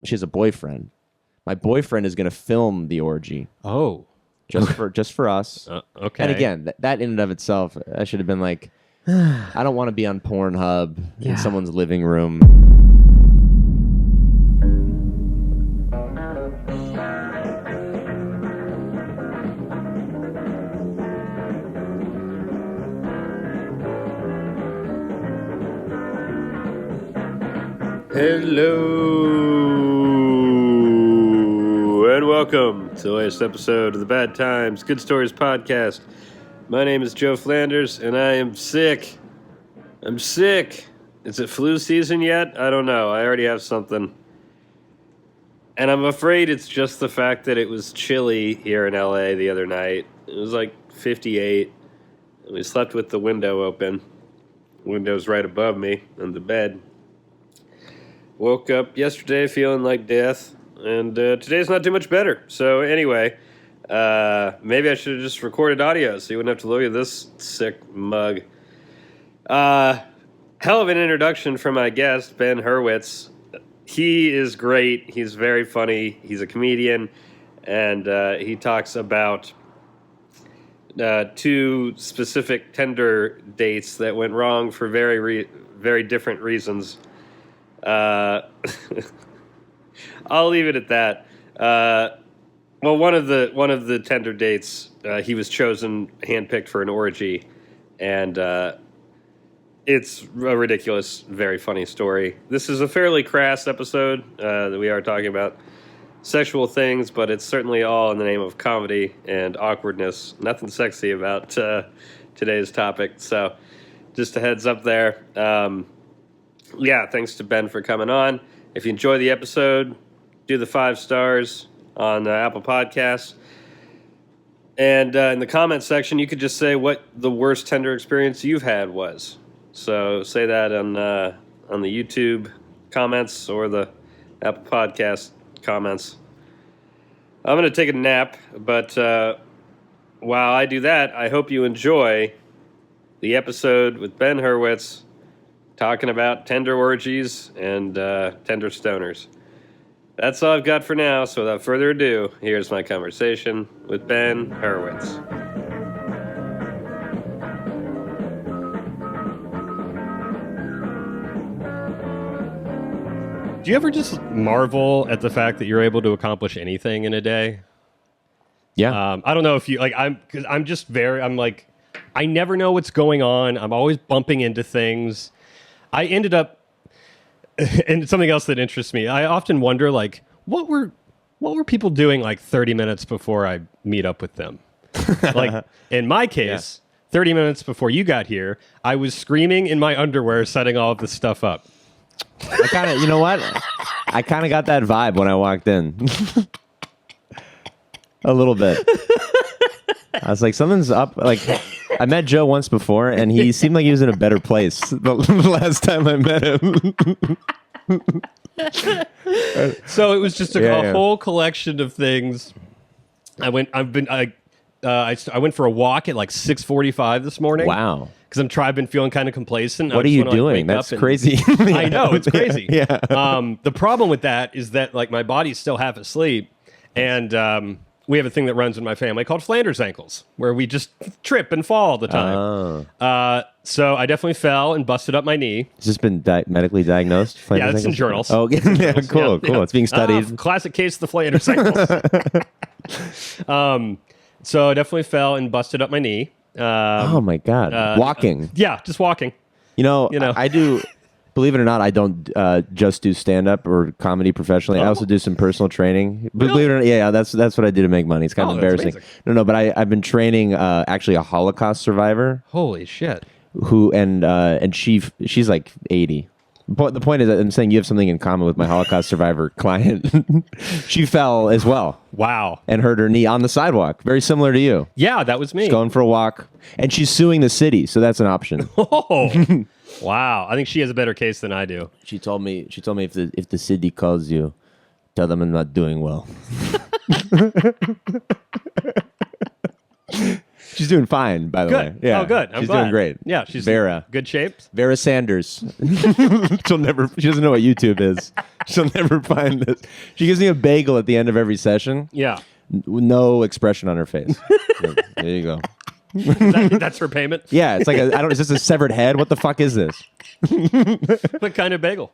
she has a boyfriend. My boyfriend is going to film the orgy. Oh. Just for us. Okay. And again, that in and of itself, I should have been like, I don't want to be on Pornhub in someone's living room. Hello, and welcome to the latest episode of the Bad Times Good Stories podcast. My name is Joe Flanders, and I am sick. I'm sick. Is it flu season yet? I don't know. I already have something. And I'm afraid it's just the fact that it was chilly here in LA the other night. It was like 58. And we slept with the window open. The window's right above me on the bed. Woke up yesterday feeling like death, and today's not too much better. So anyway, maybe I should have just recorded audio so you wouldn't have to look at this sick mug. Hell of an introduction from my guest, Ben Herwitz. He is great. He's very funny. He's a comedian, and he talks about two specific Tinder dates that went wrong for very different reasons. I'll leave it at that. Well, one of the Tinder dates, he was handpicked for an orgy, and it's a ridiculous, very funny story. This is a fairly crass episode that we are talking about sexual things, but it's certainly all in the name of comedy and awkwardness. Nothing sexy about today's topic. So, just a heads up there. Thanks to Ben for coming on. If you enjoy the episode, do the 5 stars on Apple Podcasts. And in the comments section, you could just say what the worst Tinder experience you've had was. So say that on the YouTube comments or the Apple Podcast comments. I'm going to take a nap, but while I do that, I hope you enjoy the episode with Ben Herwitz, talking about Tinder orgies and Tinder stoners. That's all I've got for now, so without further ado, here's my conversation with Ben Herwitz. Do you ever just marvel at the fact that you're able to accomplish anything in a day? Yeah. I don't know if you, I never know what's going on. I'm always bumping into things. I ended up, and something else that interests me, I often wonder, what were people doing 30 minutes before I meet up with them? In my case, 30 minutes before you got here, I was screaming in my underwear, setting all of this stuff up. I kind of, you know what? I kind of got that vibe when I walked in. A little bit. I was like, something's up. I met Joe once before, and he seemed like he was in a better place the last time I met him. So it was just a whole collection of things. I went for a walk at 6:45 this morning. Wow. Because I've been feeling kind of complacent. What are you doing? That's crazy. I know, it's crazy. Yeah. The problem with that is that my body's still half asleep, and we have a thing that runs in my family called Flanders ankles, where we just trip and fall all the time. Oh. So I definitely fell and busted up my knee. Has this been medically diagnosed? Yeah, it's in journals. Oh, yeah, cool. Yeah. It's being studied. Classic case of the Flanders ankles. So I definitely fell and busted up my knee. Oh my God. Walking. Yeah, just walking. You know, I do. Believe it or not, I don't just do stand-up or comedy professionally. I also do some personal training. But believe it or not, that's what I do to make money. It's kind of embarrassing. No, but I've been training actually a Holocaust survivor. Holy shit! And she's like 80. But the point is that I'm saying you have something in common with my Holocaust survivor client. She fell as well. Wow. And hurt her knee on the sidewalk. Very similar to you. Yeah, that was me. She's going for a walk. And she's suing the city, so that's an option. Oh. Wow. I think she has a better case than I do. She told me if the city calls you, tell them I'm not doing well. She's doing fine, by the way. Yeah. Oh, good. She's doing great. Yeah, she's Vera. in good shape. Vera Sanders. She doesn't know what YouTube is. She'll never find this. She gives me a bagel at the end of every session. Yeah. No expression on her face. There you go. That's her payment? Yeah, it's like is this a severed head? What the fuck is this? What kind of bagel?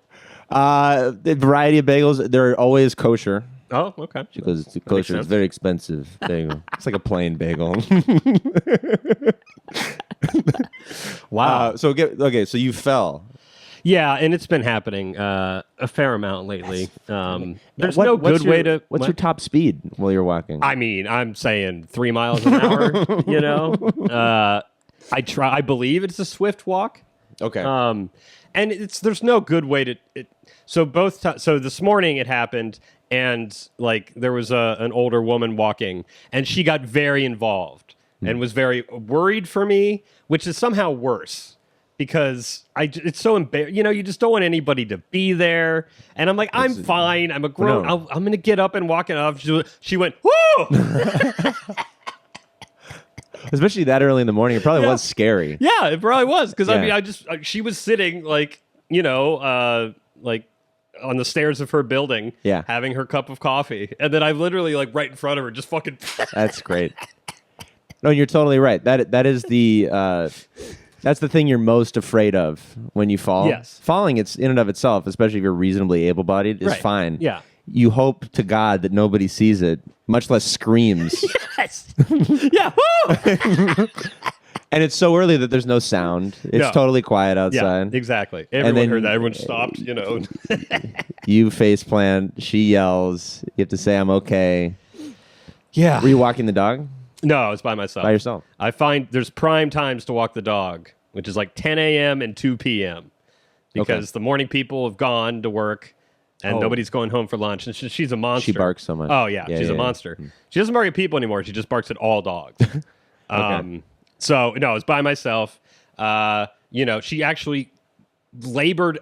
The variety of bagels. They're always kosher. Oh, okay. Because kosher is very expensive bagel. It's like a plain bagel. Wow. So you fell. Yeah, and it's been happening a fair amount lately. There's no good way to... What's your top speed while you're walking? I mean, I'm saying 3 miles an hour, you know? I believe it's a swift walk. Okay. And there's no good way to... So this morning it happened, and like there was an older woman walking, and she got very involved and was very worried for me, which is somehow worse. Because it's so embarrassing. You know, you just don't want anybody to be there. And I'm like, I'm fine. I'm a grown. No. I'm going to get up and walk it off. She went, whoo! Especially that early in the morning. It probably was scary. Yeah, it probably was. Because Yeah. I mean, she was sitting like, you know, like on the stairs of her building, having her cup of coffee. And then I literally like right in front of her, just fucking. That's great. No, you're totally right. That is the. That's the thing you're most afraid of when you fall. Yes. Falling, it's in and of itself, especially if you're reasonably able-bodied, is fine. Yeah. You hope to God that nobody sees it, much less screams. Yes. Yeah. Woo! And it's so early that there's no sound. It's totally quiet outside. Yeah, exactly. Everyone heard that. Everyone stopped, you know. You face plant. She yells. You have to say, I'm okay. Yeah. Were you walking the dog? No, I was by myself. By yourself? I find there's prime times to walk the dog, which is like 10 a.m. and 2 p.m. Because the morning people have gone to work and nobody's going home for lunch. And she's a monster. She barks so much. Oh, yeah. She's a monster. She doesn't bark at people anymore. She just barks at all dogs. So, no, I was by myself. You know, she actually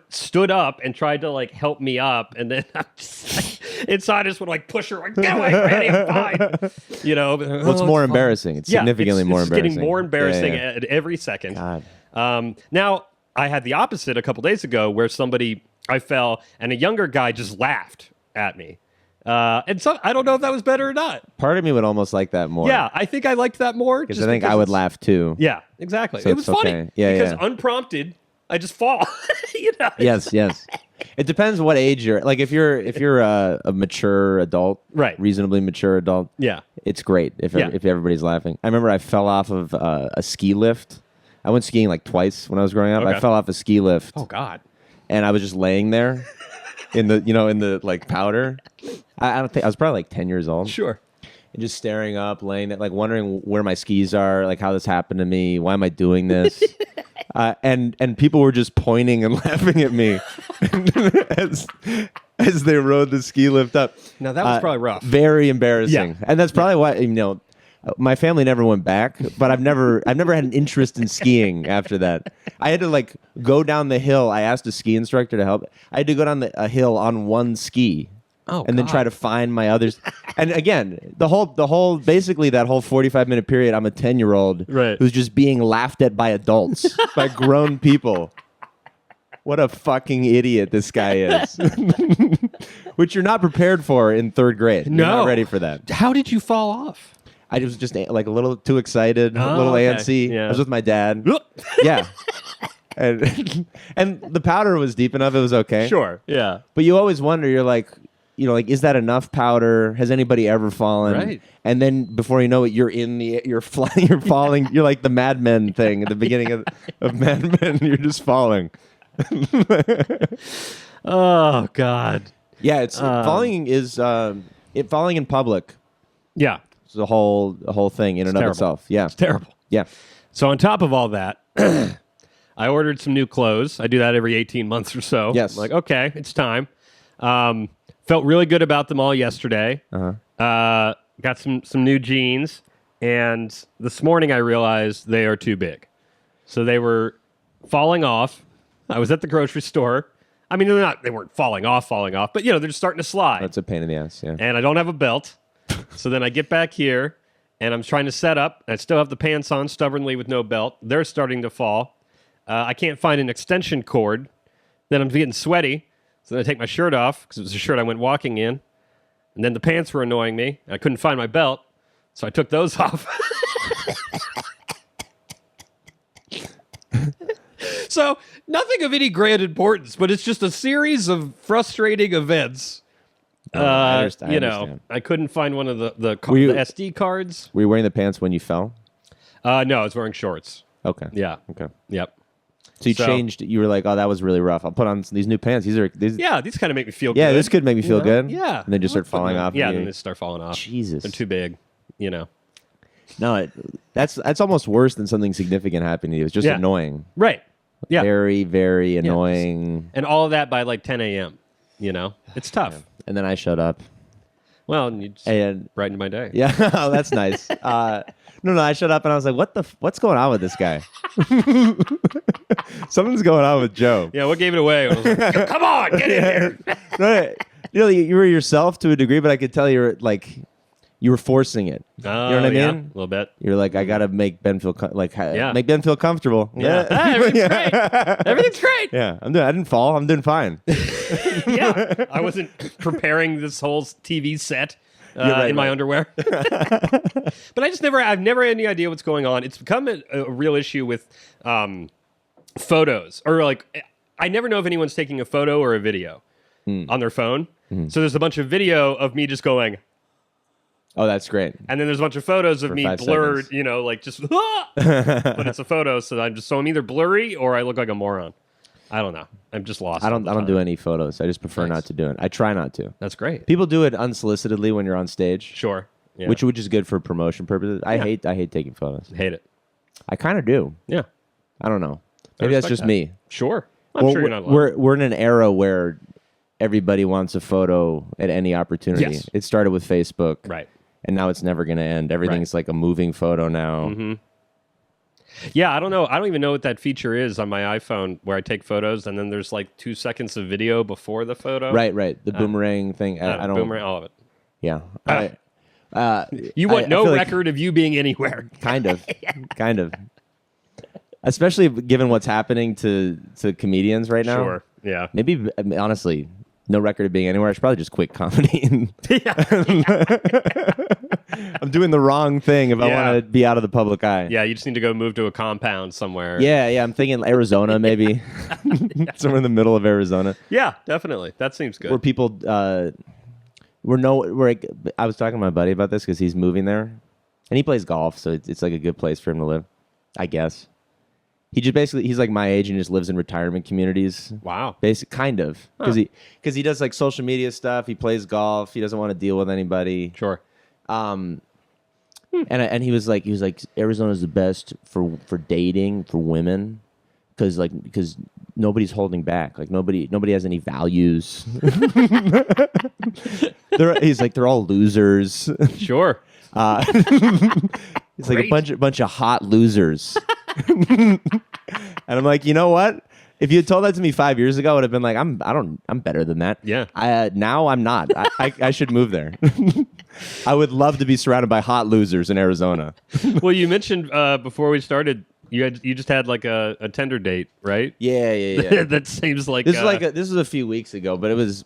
stood up and tried to like help me up, and then I'm just like, inside I just would like push her like, get away, Randy, I'm fine. You know, Well, it's more embarrassing. It's significantly more embarrassing. It's getting more embarrassing at every second. God. Now I had the opposite a couple days ago, where I fell and a younger guy just laughed at me. And so I don't know if that was better or not. Part of me would almost like that more. Yeah, I think I liked that more. Because I think I would laugh too. Yeah, exactly. So it was funny. Okay. Yeah, because unprompted, I just fall. You know? Yes. It depends what age you're. Like if you're a mature adult, right? Reasonably mature adult. Yeah, it's great if everybody's laughing. I remember I fell off of a ski lift. I went skiing like twice when I was growing up. Okay. I fell off a ski lift. Oh God! And I was just laying there in the like powder. I don't think I was probably like 10 years old. Sure. And just staring up, laying there, like wondering where my skis are, like how this happened to me. Why am I doing this? And people were just pointing and laughing at me as they rode the ski lift up. Now that was probably rough. Very embarrassing. Yeah. And that's probably why my family never went back, but I've never had an interest in skiing after that. I had to like go down the hill. I asked a ski instructor to help. I had to go down a hill on one ski. Oh, and then try to find my others. And again, the whole basically that whole 45-minute period, I'm a 10-year-old who's just being laughed at by adults, by grown people. What a fucking idiot this guy is. Which you're not prepared for in third grade. No. You're not ready for that. How did you fall off? I was just like a little too excited, a little antsy. Yeah. I was with my dad. Yeah. And the powder was deep enough. It was okay. Sure. Yeah. But you always wonder, you're like, is that enough powder? Has anybody ever fallen? Right. And then before you know it, you're flying, you're falling. You're like the Mad Men thing at the beginning of Mad Men. You're just falling. Oh God. Yeah, it's falling is falling in public. Yeah. It's a whole thing in and of itself. Yeah. It's terrible. Yeah. So on top of all that, I ordered some new clothes. I do that every 18 months or so. Yes. I'm like, okay, it's time. Felt really good about them all yesterday. Got some new jeans, and this morning I realized they are too big. So they were falling off. I was at the grocery store. I mean, they weren't falling off, but they're just starting to slide. That's a pain in the ass, yeah. And I don't have a belt. So then I get back here, and I'm trying to set up. I still have the pants on stubbornly with no belt. They're starting to fall. I can't find an extension cord. Then I'm getting sweaty. So then I take my shirt off because it was a shirt I went walking in. And then the pants were annoying me. I couldn't find my belt. So I took those off. So nothing of any grand importance, but it's just a series of frustrating events. I understand. I couldn't find one of the SD cards. Were you wearing the pants when you fell? No, I was wearing shorts. Okay. Yeah. Okay. Yep. So you changed. You were like, "Oh, that was really rough. I'll put on these new pants. These kind of make me feel good. Yeah, this could make me feel good. Yeah. And then just start falling off. Yeah, then they start falling off. Jesus. They're too big, No, that's almost worse than something significant happening to you. It's just annoying. Right. Yeah. Very, very annoying. And all of that by like 10 a.m. It's tough. Yeah. And then I showed up. Well, and you just brightened my day. Yeah, oh, that's nice. No, I showed up and I was like, what's going on with this guy? Something's going on with Joe. Yeah, what gave it away? I was like, come on, get in here. No, you were yourself to a degree, but I could tell you were forcing it. You know what I mean? Yeah, a little bit. You're like, I gotta make Ben feel make Ben feel comfortable. Yeah, everything's great. Everything's great. Yeah, I didn't fall. I'm doing fine. Yeah, I wasn't preparing this whole TV set in my underwear. But I've never had any idea what's going on. It's become a real issue with photos, or I never know if anyone's taking a photo or a video on their phone. Mm-hmm. So there's a bunch of video of me just going. Oh, that's great. And then there's a bunch of photos of me blurred, just, but it's a photo, so I'm either blurry or I look like a moron. I don't know. I'm just lost. I don't do any photos. I just prefer not to do it. I try not to. That's great. People do it unsolicitedly when you're on stage. Sure. Yeah. Which is good for promotion purposes. I hate taking photos. Hate it. I kind of do. Yeah. I don't know. Maybe that's just me. Sure. I'm sure you're not alone. We're in an era where everybody wants a photo at any opportunity. Yes. It started with Facebook. Right. And now it's never going to end. Everything's like a moving photo now. Mm-hmm. Yeah, I don't know. I don't even know what that feature is on my iPhone where I take photos and then there's like 2 seconds of video before the photo. Right. The boomerang thing. I don't. Boomerang, all of it. Yeah. You want no record of you being anywhere. Kind of. Kind of. Especially given what's happening to comedians right now. Sure. Yeah. Maybe, honestly, no record of being anywhere. I should probably just quit comedy. I'm doing the wrong thing if I want to be out of the public eye. Yeah, you just need to move to a compound somewhere. Yeah. I'm thinking Arizona, maybe. Somewhere in the middle of Arizona. Yeah, definitely. That seems good. Where people, I was talking to my buddy about this because he's moving there. And he plays golf, so it's like a good place for him to live, I guess. He's like my age and just lives in retirement communities. Wow. Kind of. Because he does like social media stuff. He plays golf. He doesn't want to deal with anybody. Sure. And he was like Arizona's the best for dating for women because nobody's holding back. Like nobody has any values. They're all losers. Sure. It's like a bunch of hot losers. And I'm like, you know what? If you had told that to me 5 years ago, I would have been like, I'm better than that. Yeah. Now I'm not. I should move there. I would love to be surrounded by hot losers in Arizona. Well, you mentioned before we started, you just had like a Tinder date, right? Yeah. That seems like this was a few weeks ago, but it was.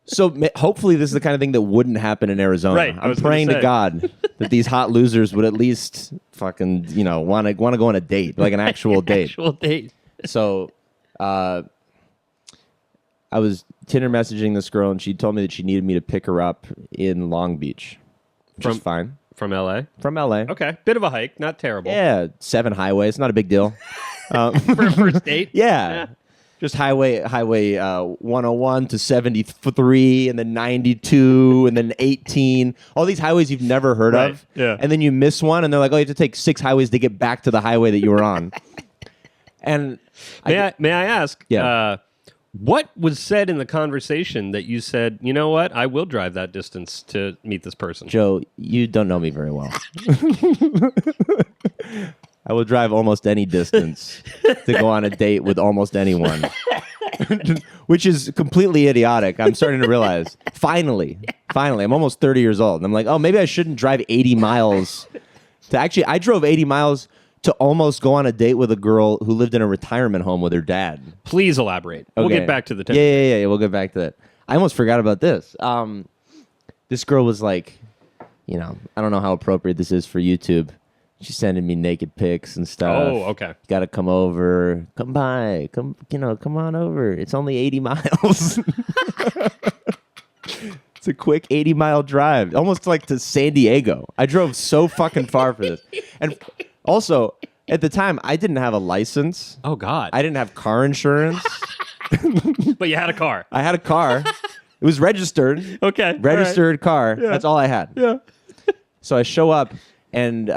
So hopefully this is the kind of thing that wouldn't happen in Arizona. Right, I'm praying to God that these hot losers would at least fucking want to go on a date, like an actual date. Actual date. So, I was Tinder messaging this girl, and she told me that she needed me to pick her up in Long Beach, which is fine. From LA? From LA. Okay, bit of a hike, not terrible. Yeah, 7 highways, not a big deal. For a first date. Yeah. Just highway 101 to 73, and then 92, and then 18. All these highways you've never heard of. Yeah. And then you miss one, and they're like, oh, you have to take 6 highways to get back to the highway that you were on. And may I ask? Yeah. What was said in the conversation that you said, you know what, I will drive that distance to meet this person? Joe, you don't know me very well. I will drive almost any distance to go on a date with almost anyone, which is completely idiotic. I'm starting to realize. Finally, I'm almost 30 years old. And I'm like, oh, maybe I shouldn't drive 80 miles. I drove 80 miles to almost go on a date with a girl who lived in a retirement home with her dad. Please elaborate. We'll get back to the Tinder. Yeah. We'll get back to that. I almost forgot about this. This girl was like, I don't know how appropriate this is for YouTube. She's sending me naked pics and stuff. Oh, okay. Got to come over. Come by. Come on over. It's only 80 miles. It's a quick 80-mile drive, almost like to San Diego. I drove so fucking far for this. And also, at the time, I didn't have a license. Oh, God. I didn't have car insurance. But you had a car. I had a car. It was registered. Okay. Registered car. Yeah. That's all I had. Yeah. So I show up, and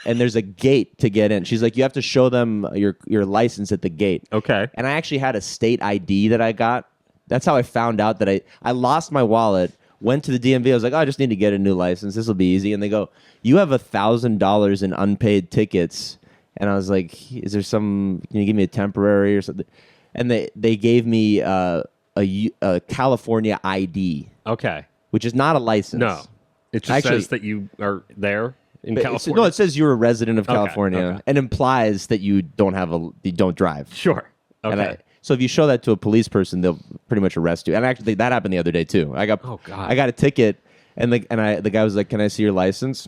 there's a gate to get in. She's like, you have to show them your license at the gate. Okay. And I actually had a state ID that I got. That's how I found out that I lost my wallet. Went to the DMV. I was like, I just need to get a new license. This will be easy. And they go, you have $1,000 in unpaid tickets. And I was like, can you give me a temporary or something? And they gave me a California ID. Okay. Which is not a license. No. It just says that you are there in California. No, it says you're a resident of California okay. and implies that you don't drive. Sure. Okay. So if you show that to a police person, they'll pretty much arrest you. And actually, that happened the other day too. I got a ticket, and the guy was like, "Can I see your license?"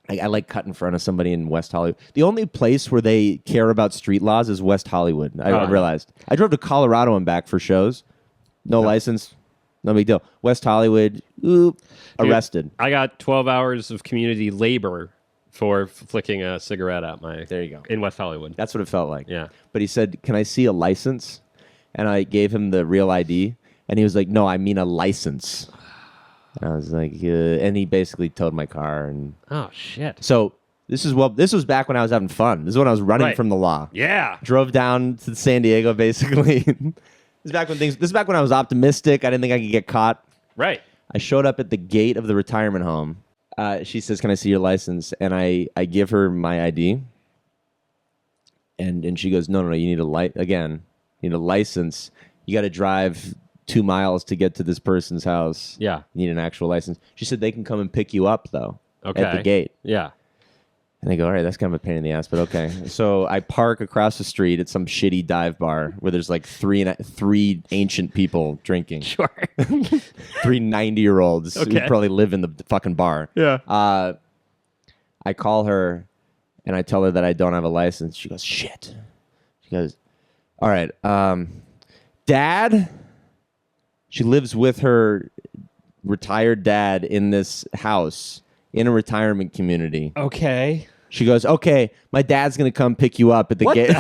I like cut in front of somebody in West Hollywood. The only place where they care about street laws is West Hollywood. I realized. I drove to Colorado and back for shows. No license, no big deal. West Hollywood, arrested. I got 12 hours of community labor for flicking a cigarette out my... There you go. In West Hollywood. That's what it felt like. Yeah. But he said, can I see a license? And I gave him the real ID. And he was like, no, I mean a license. And I was like, and he basically towed my car. And oh, shit. So this was back when I was having fun. This is when I was running from the law. Yeah. Drove down to San Diego, basically. This is back when I was optimistic. I didn't think I could get caught. Right. I showed up at the gate of the retirement home. She says, can I see your license? And I give her my ID. And she goes, no, you need you need a license. You got to drive 2 miles to get to this person's house. Yeah. You need an actual license. She said they can come and pick you up, though, at the gate. Yeah. And I go, all right, that's kind of a pain in the ass, but okay. So I park across the street at some shitty dive bar where there's like three ancient people drinking. Sure. 3 90-year-olds who probably live in the fucking bar. Yeah. I call her and I tell her that I don't have a license. She goes, shit. She goes, all right, Dad? She lives with her retired dad in this house in a retirement community. Okay. She goes, okay, my dad's going to come pick you up at the gate.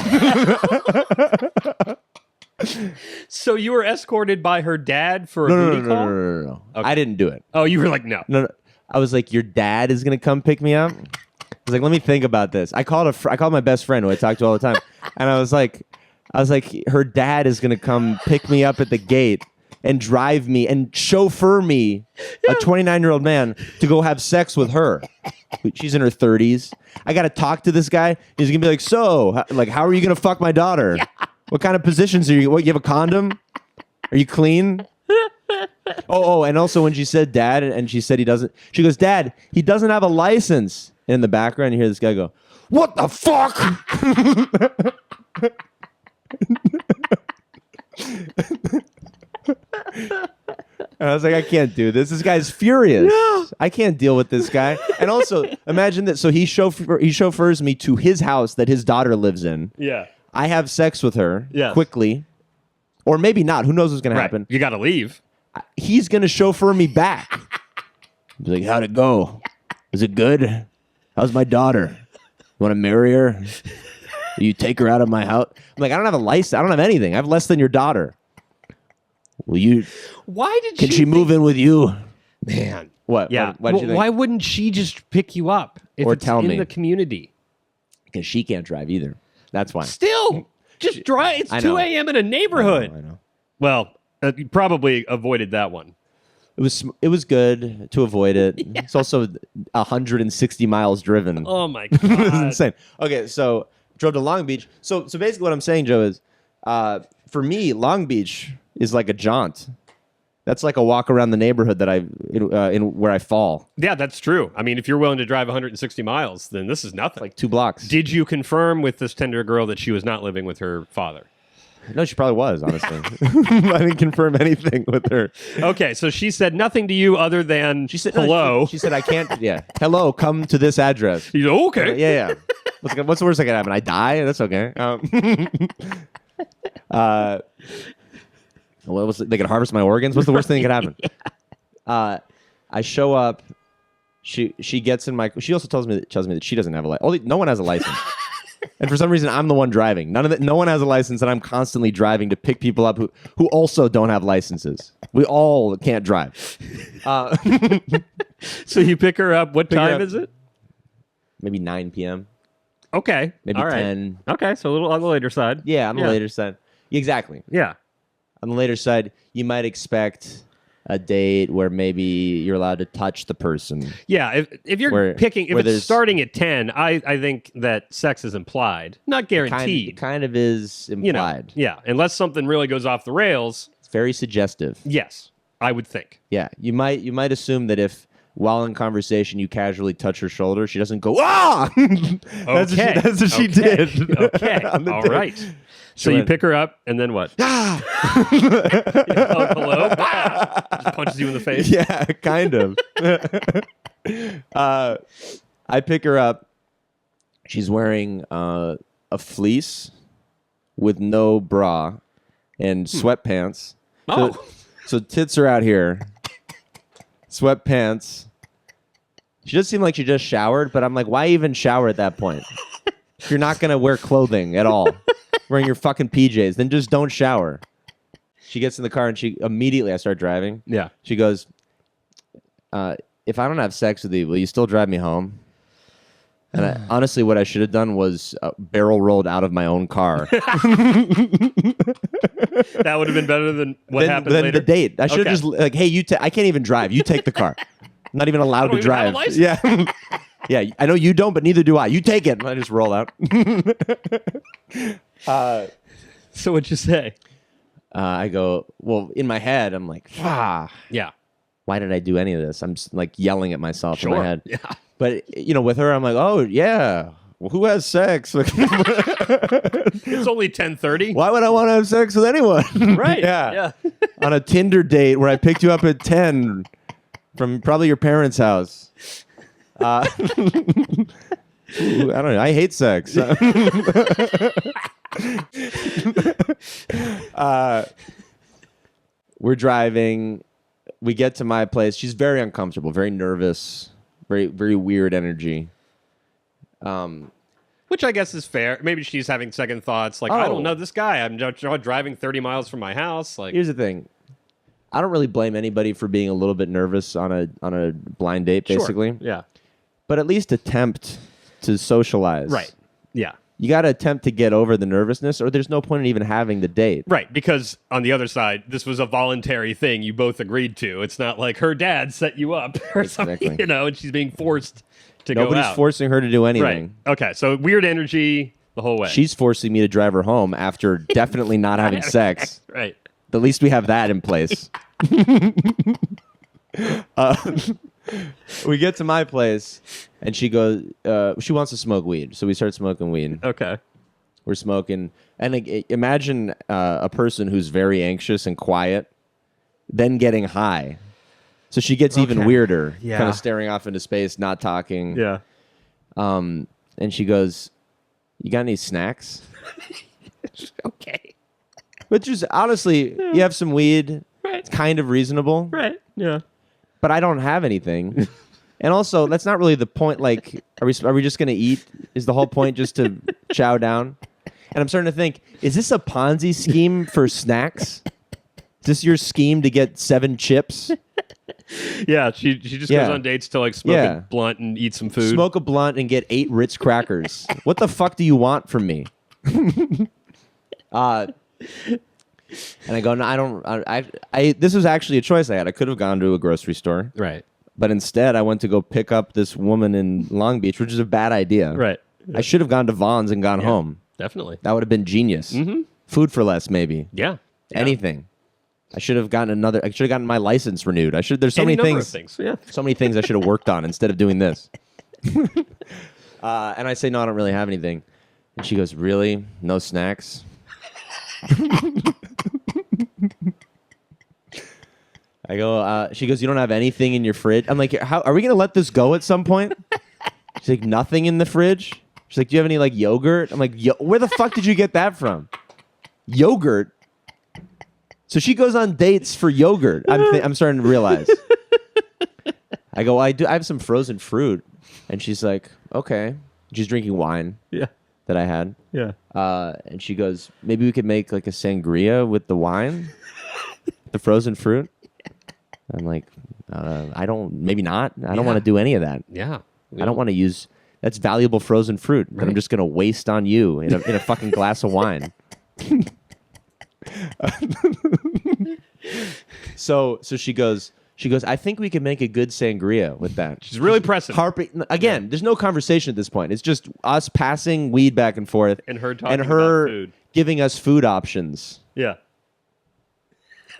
So you were escorted by her dad for a booty call? No. Okay. I didn't do it. Oh, you were like, no. No. I was like, your dad is going to come pick me up? I was like, let me think about this. I called my best friend who I talk to all the time. And I was like, her dad is going to come pick me up at the gate and drive me and chauffeur me, a 29-year-old man, to go have sex with her. She's in her 30s. I got to talk to this guy. He's going to be like, how are you going to fuck my daughter? Yeah. What kind of positions are you? What, you have a condom? Are you clean? And also when she said dad, and she said he doesn't, she goes, Dad, he doesn't have a license. And in the background, you hear this guy go, what the fuck? And I was like, I can't do this. This guy's furious. Yeah. I can't deal with this guy. And also, imagine that. So he chauffeurs me to his house that his daughter lives in. Yeah. I have sex with her quickly. Or maybe not. Who knows what's going to happen? You got to leave. He's going to chauffeur me back. He's like, how'd it go? Is it good? How's my daughter? You want to marry her? You take her out of my house? I'm like, I don't have a license. I don't have anything. I have less than your daughter. Will you? Can she move in with you? Man. What? Yeah. What did you think? Why wouldn't she just pick you up if it's in the community? Because she can't drive either. That's why. Still, just drive. It's 2 a.m. in a neighborhood. I know. Well, you probably avoided that one. It was good to avoid it. Yeah. It's also 160 miles driven. Oh my God. It was insane. Okay, so drove to Long Beach. So basically what I'm saying, Joe, is for me, Long Beach is like a jaunt. That's like a walk around the neighborhood that in where I fall. Yeah, that's true. I mean, if you're willing to drive 160 miles, then this is nothing. Like 2 blocks. Did you confirm with this Tinder girl that she was not living with her father? No, she probably was, honestly. I didn't confirm anything with her. Okay, so she said nothing to you other than She said, hello. No, she said, I can't. Yeah. Hello, come to this address. You go, okay. Yeah. What's the worst that can happen? I die? That's okay. They can harvest my organs? What's the worst thing that could happen? I show up. She gets in my. She also tells me that she doesn't have a license. No one has a license. And for some reason, I'm the one driving. No one has a license, and I'm constantly driving to pick people up who also don't have licenses. We all can't drive. So you pick her up. What time is it? Maybe 9 p.m. Okay. Maybe all right. 10. Okay, so a little on the later side. Yeah, on the later side. Exactly. Yeah. On the later side, you might expect a date where maybe you're allowed to touch the person. Yeah, if you're picking, if it's starting at 10, I think that sex is implied, not guaranteed. It kind of is implied. Yeah, unless something really goes off the rails. It's very suggestive. Yes, I would think. Yeah, you might assume that if while in conversation you casually touch her shoulder, she doesn't go ah. That's what she did. Okay, all right. So you pick her up, and then what? Ah! Hello? Just punches you in the face? Yeah, kind of. I pick her up. She's wearing a fleece with no bra and sweatpants. Oh. So tits are out here. Sweatpants. She does seem like she just showered, but I'm like, why even shower at that point? If you're not going to wear clothing at all. Wearing your fucking PJs, then just don't shower. She gets in the car and I start driving. Yeah. She goes, if I don't have sex with you, will you still drive me home? And honestly, what I should have done was barrel rolled out of my own car. That would have been better than what happened later. The date. I should have just like, hey, I can't even drive. You take the car. I'm not even allowed to drive. Have a license. Yeah. Yeah, I know you don't, but neither do I. You take it. And I just roll out. So what'd you say? I go, well, in my head, I'm like, yeah. Why did I do any of this? I'm just, like yelling at myself in my head. Yeah. But, with her, I'm like, oh, yeah. Well, who has sex? It's only 10:30. Why would I want to have sex with anyone? Right. Yeah. On a Tinder date where I picked you up at 10 from probably your parents' house. I don't know. I hate sex. We're driving. We get to my place. She's very uncomfortable, very nervous, very, very weird energy. Which I guess is fair. Maybe she's having second thoughts. Like, I don't know this guy. I'm driving 30 miles from my house. Like, here's the thing. I don't really blame anybody for being a little bit nervous on a blind date, basically. Sure. Yeah. But at least attempt to socialize. Right. Yeah. You got to attempt to get over the nervousness, or there's no point in even having the date. Right, because on the other side, this was a voluntary thing you both agreed to. It's not like her dad set you up or something, and she's being forced to go out. Nobody's forcing her to do anything. Right. Okay, so weird energy the whole way. She's forcing me to drive her home after definitely not having sex. Right. At least we have that in place. We get to my place, and she goes, she wants to smoke weed. So we start smoking weed. Okay. We're smoking. And imagine a person who's very anxious and quiet, then getting high. So she gets even weirder, kind of staring off into space, not talking. Yeah. And she goes, you got any snacks? Okay. Which is, honestly, you have some weed. Right. It's kind of reasonable. Right. Yeah. But I don't have anything. And also, that's not really the point. Like, are we just going to eat? Is the whole point just to chow down? And I'm starting to think, is this a Ponzi scheme for snacks? Is this your scheme to get 7 chips? Yeah, she just goes on dates to like smoke a blunt and eat some food. Smoke a blunt and get 8 Ritz crackers. What the fuck do you want from me? And I go, no, I don't. This was actually a choice I had. I could have gone to a grocery store. Right. But instead, I went to go pick up this woman in Long Beach, which is a bad idea. Right. I should have gone to Vaughn's and gone home. Definitely. That would have been genius. Mm-hmm. Food for less, maybe. Yeah. Anything. I should have gotten my license renewed. There's so many things. Yeah. So many things I should have worked on instead of doing this. And I say, no, I don't really have anything. And she goes, really? No snacks? I go, she goes, you don't have anything in your fridge? I'm like, how are we going to let this go at some point? She's like, nothing in the fridge? She's like, do you have any like yogurt? I'm like, where the fuck did you get that from? Yogurt? So she goes on dates for yogurt. I'm starting to realize. I go, I have some frozen fruit. And she's like, okay. She's drinking wine. Yeah. That I had. Yeah. And she goes, maybe we could make like a sangria with the wine? The frozen fruit? I'm like, maybe not. I don't want to do any of that. Yeah. I don't want to use, that's valuable frozen fruit that I'm just going to waste on you in a fucking glass of wine. So she goes, I think we can make a good sangria with that. She's really pressing. Again, there's no conversation at this point. It's just us passing weed back and forth. And her talking about food. Giving us food options. Yeah.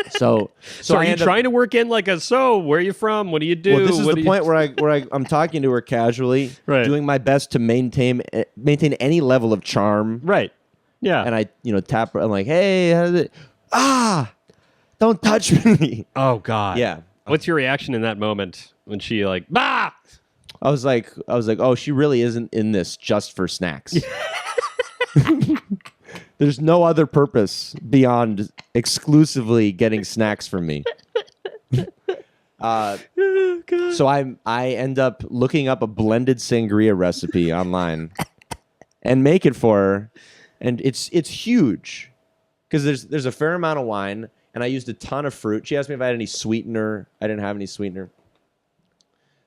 So are you trying to work in like where are you from? What do you do? Well, this is the point where I'm talking to her casually, doing my best to maintain any level of charm. Right. Yeah. And I, tap her. I'm like, hey, how's it? Don't touch me. Oh God. Yeah. What's your reaction in that moment when she like, bah? I was like, oh, she really isn't in this just for snacks. There's no other purpose beyond exclusively getting snacks from me. So I end up looking up a blended sangria recipe online and make it for her, and it's huge because there's a fair amount of wine, and I used a ton of fruit. She asked me if I had any sweetener. I didn't have any sweetener.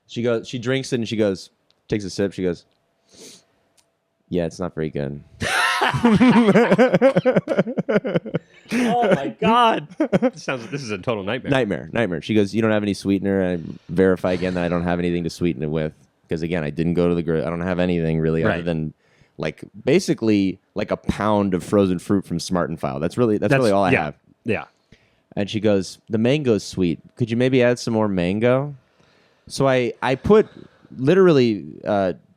She drinks it and she goes, takes a sip. She goes, yeah, it's not very good. Oh my God. This is a total nightmare. Nightmare. She goes, you don't have any sweetener. I verify again that I don't have anything to sweeten it with. Because again, I didn't go to the I don't have anything really other than basically like a pound of frozen fruit from Smart and File. That's really all I have. Yeah. And she goes, the mango's sweet. Could you maybe add some more mango? So I put literally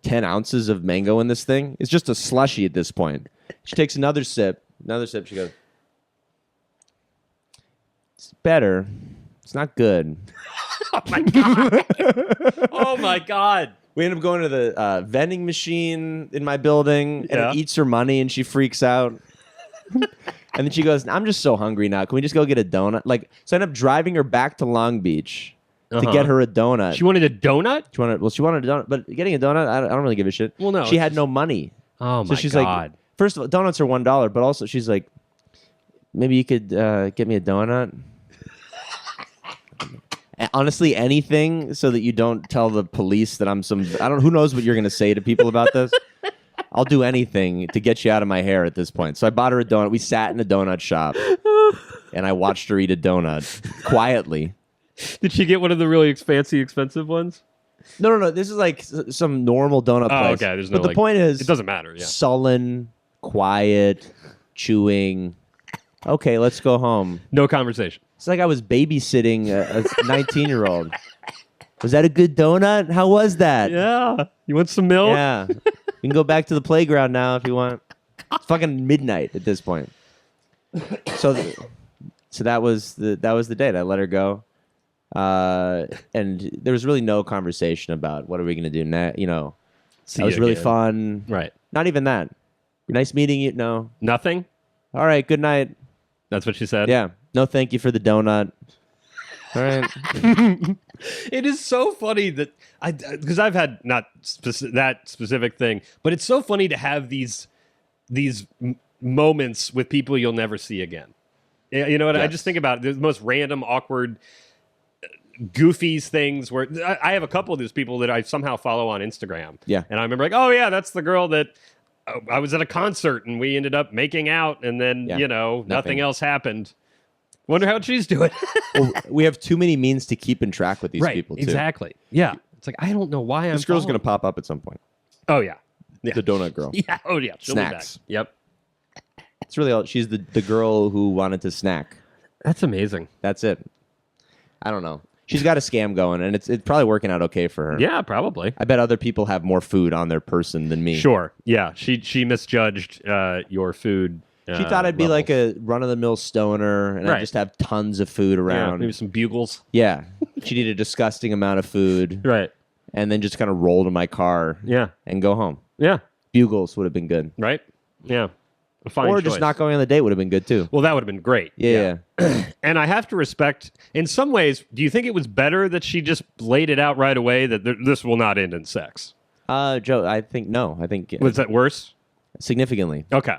10 ounces of mango in this thing. It's just a slushy at this point. She takes another sip. She goes, it's better. It's not good. Oh my God. Oh my God. We end up going to the vending machine in my building, and it eats her money, and she freaks out. And then she goes, I'm just so hungry now. Can we just go get a donut? So I end up driving her back to Long Beach to get her a donut. She wanted a donut? She wanted a donut, but getting a donut, I don't really give a shit. Well, no. She had no money. Oh, my so she's God. Like, first of all, donuts are $1, but also she's like, maybe you could get me a donut? Honestly, anything so that you don't tell the police that I'm who knows what you're going to say to people about this? I'll do anything to get you out of my hair at this point. So I bought her a donut. We sat in a donut shop, and I watched her eat a donut quietly. Did she get one of the really fancy, expensive ones? No. This is like some normal donut place. Oh, okay. There's no. But the point is, it doesn't matter. Yeah. Sullen, quiet, chewing. Okay, let's go home. No conversation. It's like I was babysitting a 19-year-old. Was that a good donut? How was that? Yeah. You want some milk? Yeah. You can go back to the playground now if you want. It's fucking midnight at this point. So that was the date. I let her go. And there was really no conversation about what are we going to do next. That was really fun. Right. Not even that. Nice meeting you. No. Nothing? All right. Good night. That's what she said? Yeah. No, thank you for the donut. All right. It is so funny that because I've had not that specific thing, but it's so funny to have these moments with people you'll never see again. You know what? Yes. I just think about it, the most random, awkward, goofy things where I have a couple of these people that I somehow follow on Instagram. Yeah. And I remember like, oh yeah, that's the girl that I was at a concert and we ended up making out and then, nothing else happened. Wonder how she's doing. Well, we have too many means to keep in track with these people, too. Exactly. Yeah. It's like, I don't know why This girl's going to pop up at some point. Oh, yeah. The donut girl. Yeah. Oh, yeah. She'll Snacks. Be back. Yep. It's really all. She's the girl who wanted to snack. That's amazing. That's it. I don't know. She's got a scam going, and it's probably working out okay for her. Yeah, probably. I bet other people have more food on their person than me. Sure. Yeah. She misjudged your food. She thought I'd be like a run-of-the-mill stoner, and I'd Right. just have tons of food Yeah, around. maybe some bugles. Yeah. She'd eat a disgusting amount of food, Right. and then just kind of roll to my car Yeah. and go home. Yeah. Bugles would have been good. Right. Yeah. A fine Or choice. just not going on the date would have been good, too. Well, that would have been great. Yeah. And I have to respect, in some ways, do you think it was better that she just laid it out right away that this will not end in sex? Joe, I think no. I think Was that worse? significantly. Okay.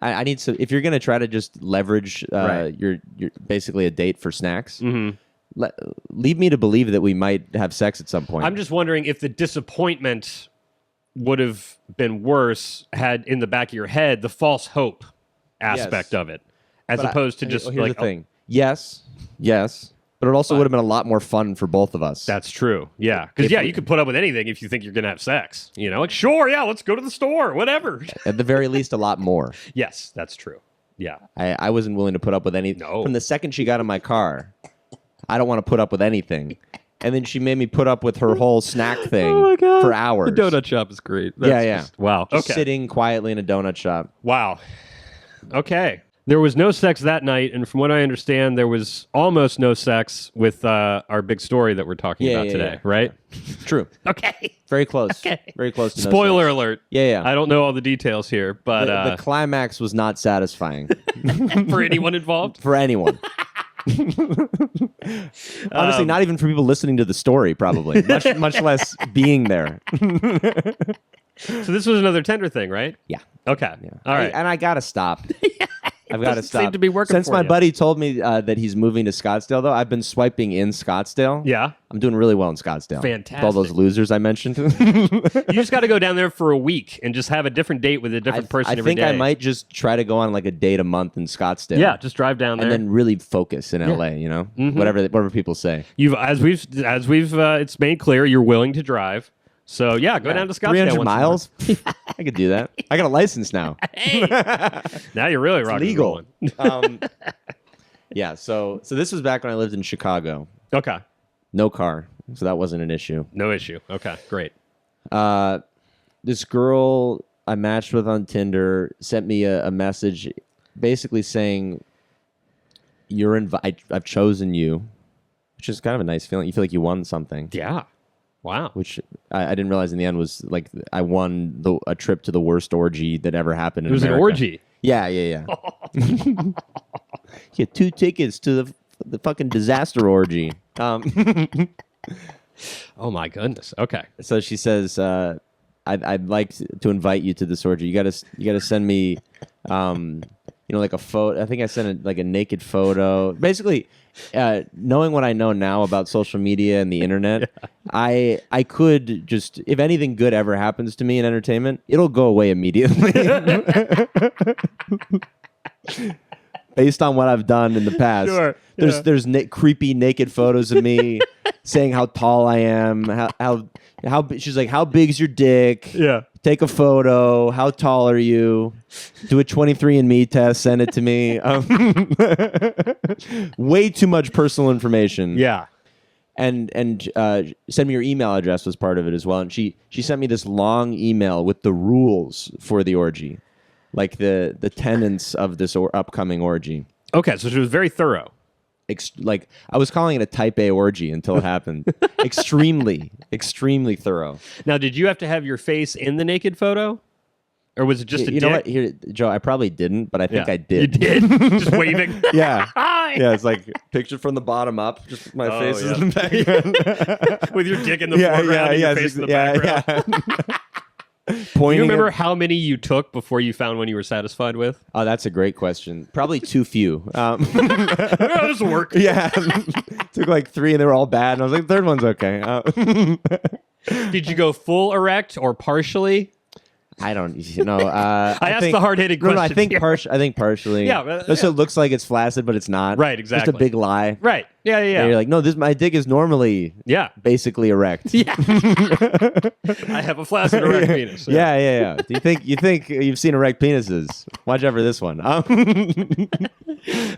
I need to. If you're going to try to just leverage Right. your basically a date for snacks, Mm-hmm. leave me to believe that we might have sex at some point. I'm just wondering if the disappointment would have been worse had in the back of your head the false hope aspect Yes. of it, as But opposed to just here's like, the thing. Yes, but it also would have been a lot more fun for both of us. That's true. Yeah. Because, you could put up with anything if you think you're going to have sex. You know, like, sure, yeah, let's go to the store, whatever. At the very least, a lot more. Yes, that's true. Yeah. I wasn't willing to put up with any. No. From the second she got in my car, I don't want to put up with anything. And then she made me put up with her whole snack thing for hours. The donut shop is great. Yeah. Wow. Just Okay. sitting quietly in a donut shop. Wow. Okay. There was no sex that night, and from what I understand, there was almost no sex with our big story that we're talking about today, right? True. Okay. Very close. Okay. Very close to no Spoiler sex. alert. Yeah. I don't know all the details here, but The climax was not satisfying for anyone involved. for anyone. Honestly, not even for people listening to the story, probably. Much less being there. So this was another Tinder thing, right? Yeah. Okay. All right. And I gotta stop. I've got to doesn't stop. seem to be working Since for my you. buddy told me that he's moving to Scottsdale, though, I've been swiping in Scottsdale. Yeah. I'm doing really well in Scottsdale. Fantastic. With all those losers I mentioned. You just got to go down there for a week and just have a different date with a different person I every think day. I might just try to go on like a date a month in Scottsdale. Yeah, just drive down there. And then really focus in LA, you know? Mm-hmm. Whatever people say. You've as we've it's made clear you're willing to drive. So yeah, go down to Scottsdale. 300 once miles? I could do that. I got a license now. a month. Now you're really rocking and Legal. rolling. Yeah, so this was back when I lived in Chicago. Okay, No car, so that wasn't an issue. no issue. Okay, great. This girl I matched with on Tinder sent me a message basically saying, I've chosen you, which is kind of a nice feeling. You feel like you won something. Yeah. Wow. Which I didn't realize in the end was like I won a trip to the worst orgy that ever happened in It was America. an orgy. Yeah. You get 2 tickets to the fucking disaster orgy. Oh my goodness. Okay. So she says, I'd like to invite you to this orgy. You gotta send me, like a photo. I think I sent like a naked photo. Basically, knowing what I know now about social media and the internet, I could just, if anything good ever happens to me in entertainment, it'll go away immediately. Based on what I've done in the past. Sure, There's creepy naked photos of me saying how tall I am, how she's like, how big's your dick? Yeah. Take a photo. How tall are you? Do a 23andMe test. Send it to me. Way too much personal information. Yeah. And send me your email address was part of it as well. And she sent me this long email with the rules for the orgy, like the tenets of this upcoming orgy. Okay, so she was very thorough. Like I was calling it a type A orgy until it happened. extremely thorough. Now, did you have to have your face in the naked photo? Or was it just a You dick? know what? Here, Joe, I probably didn't, but I think I did. You did? Just waving? Yeah. Hi! Yeah, it's like pictured from the bottom up. Just my face is yeah. in the background. With your dick in the foreground and your face in the background. Yeah. Do Pointing you remember at- how many you took before you found one you were satisfied with? Oh, that's a great question. Probably too few. Oh, this will work. Yeah. Took like 3 and they were all bad. And I was like, the third one's okay. Did you go full erect or partially? I don't know. I asked think, the hard-hitting No, I question think here. I think partially. Yeah, So it looks like it's flaccid, but it's not. Right, exactly. Just a big lie. Right. Yeah. And you're like, no, my dick is normally Yeah. basically erect. Yeah. I have a flaccid erect penis. Yeah. Do you think you've seen erect penises? Watch out for this one.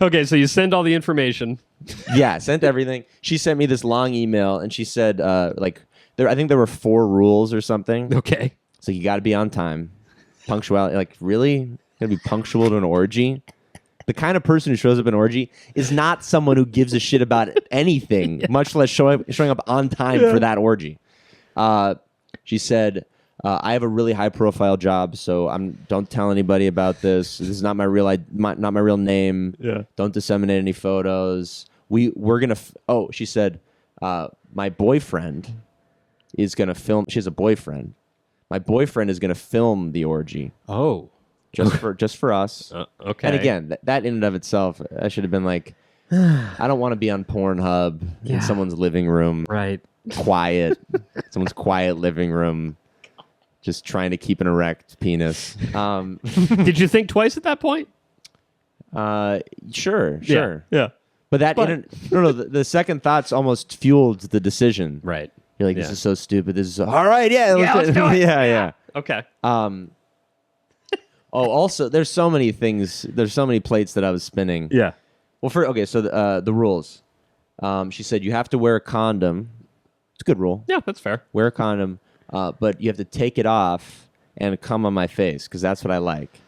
Okay, so you send all the information. Yeah, sent everything. She sent me this long email, and she said, I think there were 4 rules or something. Okay. So you got to be on time, punctuality. Like, really, gonna be punctual to an orgy? The kind of person who shows up at an orgy is not someone who gives a shit about anything, much less showing up on time for that orgy. She said, I have a really high profile job, so don't tell anybody about this. This is not my real not my real name. Yeah. Don't disseminate any photos. We're gonna. She said, my boyfriend is gonna film. She has a boyfriend. My boyfriend is gonna film the orgy. Oh. Just for us. Okay. And again, that in and of itself, I should have been like, I don't want to be on Pornhub in someone's living room. Right. Quiet. Someone's quiet living room. Just trying to keep an erect penis. Did you think twice at that point? Sure. Yeah. But the second thoughts almost fueled the decision. Right. You're like, this is so stupid. This is all right. Yeah. Let's do it. Yeah. Okay. Also, there's so many things. There's so many plates that I was spinning. Yeah. Well, so the rules. She said you have to wear a condom. It's a good rule. Yeah, that's fair. Wear a condom, but you have to take it off and come on my face because that's what I like.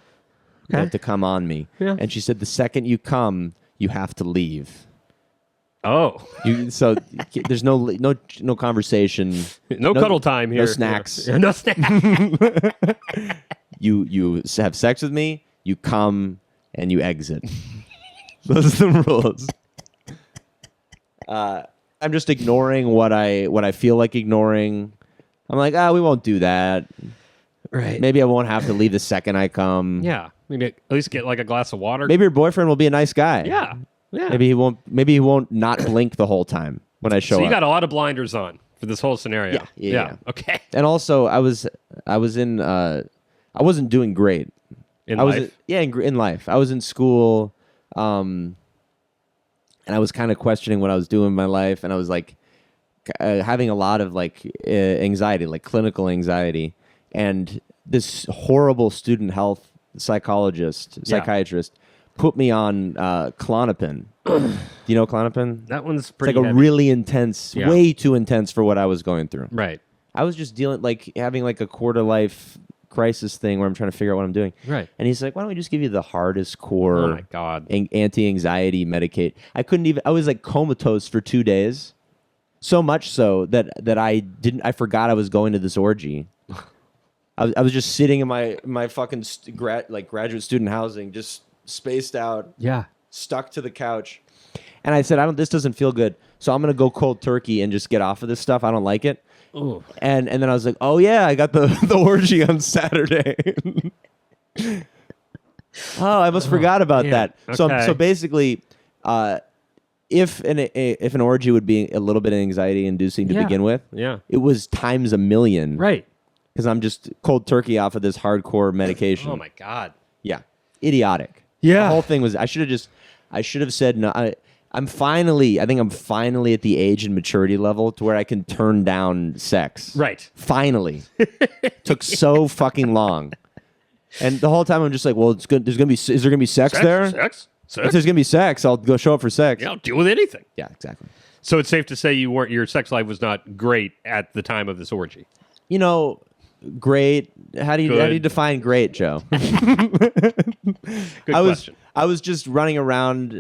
You have to come on me. Yeah. And she said the second you come, you have to leave. Oh. So there's no conversation. No cuddle time here. No snacks. Yeah, no snacks. You have sex with me, you come, and you exit. Those are the rules. I'm just ignoring what I feel like ignoring. I'm like, we won't do that. Right. Maybe I won't have to leave the second I come. Yeah. Maybe at least get like a glass of water. Maybe your boyfriend will be a nice guy. Yeah. Yeah. Maybe he won't not blink the whole time when I show up. So you got a lot of blinders on for this whole scenario. Yeah. Okay. And also I wasn't doing great. In life? In life. I was in school, and I was kind of questioning what I was doing in my life, and I was like having a lot of like anxiety, like clinical anxiety, and this horrible student health psychiatrist put me on Klonopin. Do you know Klonopin? That one's It's pretty like a heavy. really intense, way too intense for what I was going through. Right. I was just having like a quarter life crisis thing where I'm trying to figure out what I'm doing. Right. And he's like, why don't we just give you the hardest core Oh my God. anti-anxiety Medicaid? I was like comatose for 2 days. So much so that I forgot I was going to this orgy. I was just sitting in my fucking graduate student housing, just spaced out, stuck to the couch. And I said, this doesn't feel good. So I'm going to go cold turkey and just get off of this stuff. I don't like it. Ooh. And then I was like, oh yeah, I got the orgy on Saturday. Oh, I almost forgot about that. Okay. So basically, if an orgy would be a little bit anxiety inducing to begin with, it was times a million. Right. Because I'm just cold turkey off of this hardcore medication. Oh my God. Yeah. Idiotic. Yeah. The whole thing was, I should have said no. I think I'm finally at the age and maturity level to where I can turn down sex. Right. Finally. Took so fucking long. And the whole time I'm just like, well, it's good. Is there gonna be sex there? Sex? If there's gonna be sex, I'll go show up for sex. Yeah, I'll deal with anything. Yeah, exactly. So it's safe to say your sex life was not great at the time of this orgy. Great. How do you define great, Joe? Good question. I was just running around,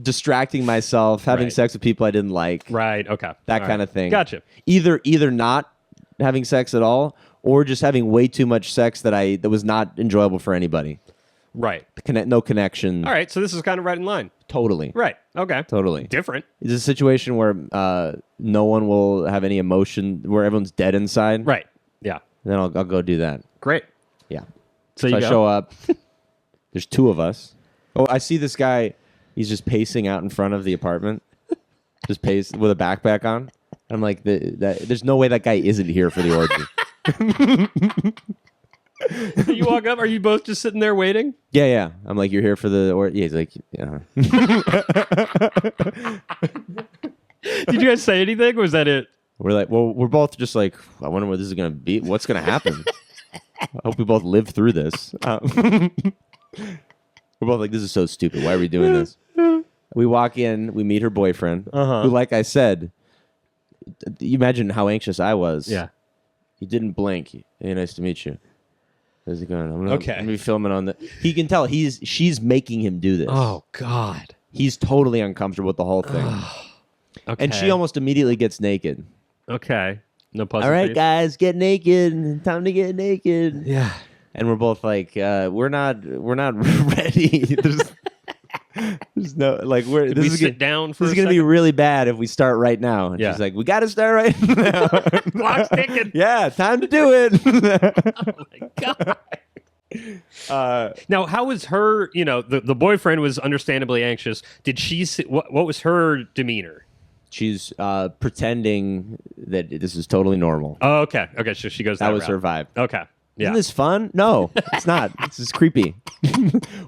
distracting myself, having sex with people I didn't like. Right. Okay. That kind of thing. Gotcha. Either not having sex at all, or just having way too much sex that was not enjoyable for anybody. Right. No connection. All right. So this is kind of right in line. Totally. Right. Okay. Totally. Different. It's a situation where no one will have any emotion, where everyone's dead inside. Right. Yeah. Then I'll go do that. Great. Yeah. So I show up. There's 2 of us. Oh, I see this guy. He's just pacing out in front of the apartment, just pacing with a backpack on. I'm like, there's no way that guy isn't here for the orgy. You walk up. Are you both just sitting there waiting? Yeah. I'm like, you're here for the orgy? Yeah, he's like, yeah. Did you guys say anything? Or was that it? We're like, well, we're both just like, I wonder what this is going to be. What's going to happen? I hope we both live through this. We're both like, this is so stupid. Why are we doing this? We walk in, we meet her boyfriend, who, like I said, you imagine how anxious I was. Yeah. He didn't blink. Hey, nice to meet you. How's it going? I'm gonna be filming on the. He can tell she's making him do this. Oh God. He's totally uncomfortable with the whole thing. Okay. And she almost immediately gets naked. Okay. No puzzle. All right, guys, get naked. Time to get naked. Yeah. And we're both like, we're not ready. There's no like we're. This is down for. This is gonna be really bad if we start right now. And Yeah. she's like, we got to start right now. Clock's ticking. Yeah, time to do it. Oh my God. Now, how was her? You know, the boyfriend was understandably anxious. Did she? What was her demeanor? She's pretending that this is totally normal. Oh, okay. Okay, so she goes. That was route. her vibe. Okay. Yeah. Isn't this fun? No, it's not. This is creepy.